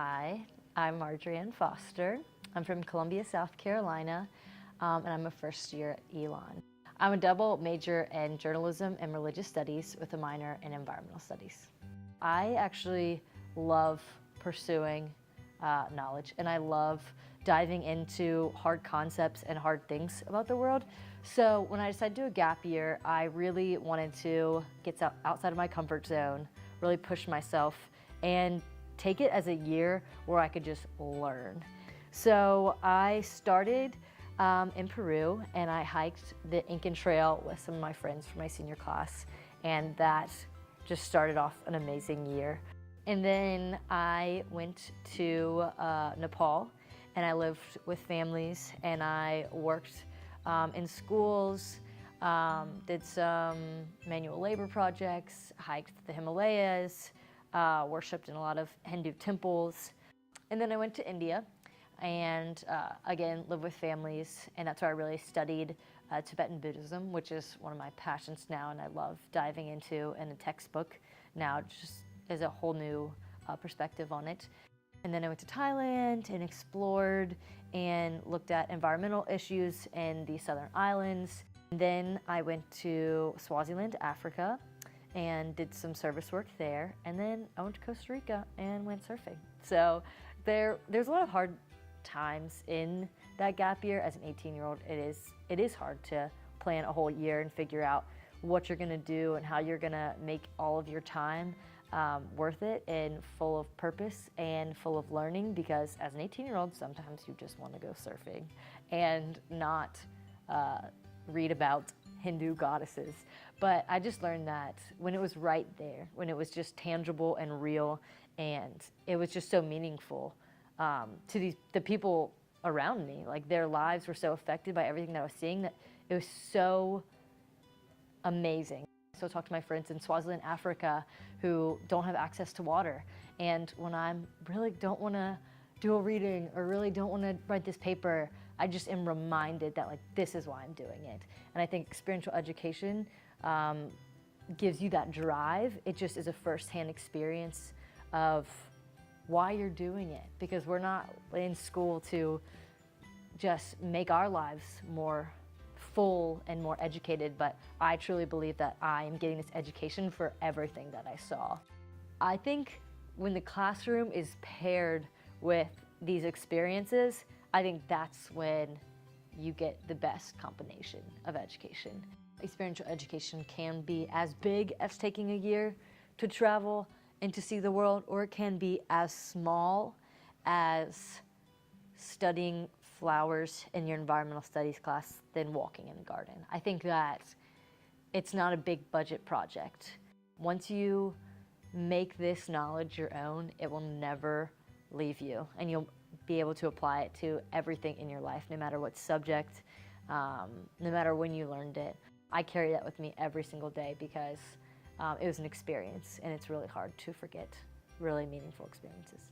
Hi, I'm Marjorie Anne Foster. I'm from Columbia, South Carolina, and I'm a first year at Elon. I'm a double major in journalism and religious studies with a minor in environmental studies. I actually love pursuing knowledge, and I love diving into hard concepts and hard things about the world. So when I decided to do a gap year, I really wanted to get outside of my comfort zone, really push myself, and take it as a year where I could just learn. So I started in Peru, and I hiked the Incan Trail with some of my friends from my senior class, and that just started off an amazing year. And then I went to Nepal, and I lived with families, and I worked in schools, did some manual labor projects, hiked the Himalayas, worshipped in a lot of Hindu temples. And then I went to India and again, lived with families, and that's where I really studied Tibetan Buddhism, which is one of my passions now, and I love diving into in a textbook now, just as a whole new perspective on it. And then I went to Thailand and explored and looked at environmental issues in the southern islands. And then I went to Swaziland, Africa, and did some service work there. And then I went to Costa Rica and went surfing. So there's a lot of hard times in that gap year. As an 18-year-old, it is hard to plan a whole year and figure out what you're gonna do and how you're gonna make all of your time worth it and full of purpose and full of learning, because as an 18-year-old, sometimes you just want to go surfing and not read about Hindu goddesses. But I just learned that when it was right there, when it was just tangible and real, and it was just so meaningful to the people around me. Like, their lives were so affected by everything that I was seeing, that it was so amazing. So I talk to my friends in Swaziland, Africa, who don't have access to water. And when I really don't want to do a reading or really don't want to write this paper, I just am reminded that, like, this is why I'm doing it. And I think experiential education gives you that drive. It just is a firsthand experience of why you're doing it, because we're not in school to just make our lives more full and more educated, but I truly believe that I am getting this education for everything that I saw. I think when the classroom is paired with these experiences, I think that's when you get the best combination of education. Experiential education can be as big as taking a year to travel and to see the world, or it can be as small as studying flowers in your environmental studies class than walking in a garden. I think that it's not a big budget project. Once you make this knowledge your own, it will never leave you, and you'll be able to apply it to everything in your life, no matter what subject, no matter when you learned it. I carry that with me every single day because it was an experience, and it's really hard to forget really meaningful experiences.